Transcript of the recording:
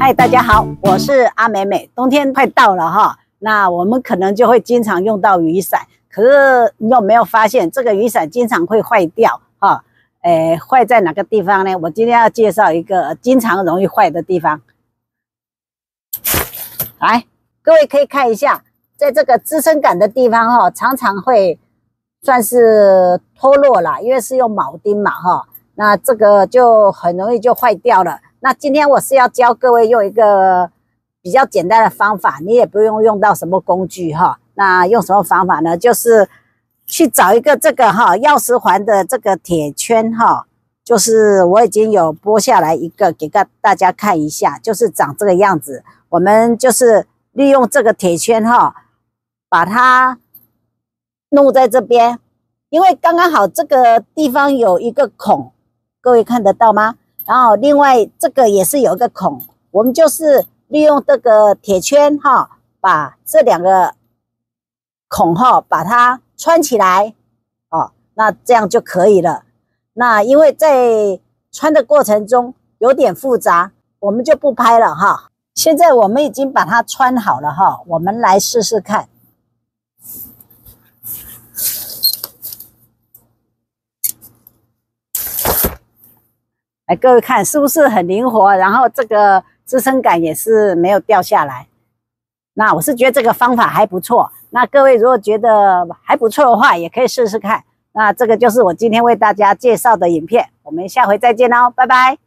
嗨，大家好，我是阿美美。冬天快到了哈，那我们可能就会经常用到雨伞。可是你有没有发现，这个雨伞经常会坏掉哈？坏在哪个地方呢？我今天要介绍一个经常容易坏的地方。来，各位可以看一下，在这个支撑杆的地方哈，常常会算是脱落啦，因为是用铆钉嘛哈，那这个就很容易就坏掉了。那今天我是要教各位用一个比较简单的方法，你也不用到什么工具哈。那用什么方法呢？就是去找一个这个钥匙环的这个铁圈哈，就是我已经有剥下来一个给大家看一下，就是长这个样子。我们就是利用这个铁圈哈，把它弄在这边，因为刚刚好这个地方有一个孔，各位看得到吗？然后另外这个也是有一个孔，我们就是利用这个铁圈哈，把这两个孔哈把它穿起来哦，那这样就可以了。那因为在穿的过程中有点复杂，我们就不拍了哈。现在我们已经把它穿好了哈，我们来试试看。来，各位看是不是很灵活？然后这个支撑杆也是没有掉下来。那我是觉得这个方法还不错。那各位如果觉得还不错的话，也可以试试看。那这个就是我今天为大家介绍的影片，我们下回再见喽，拜拜。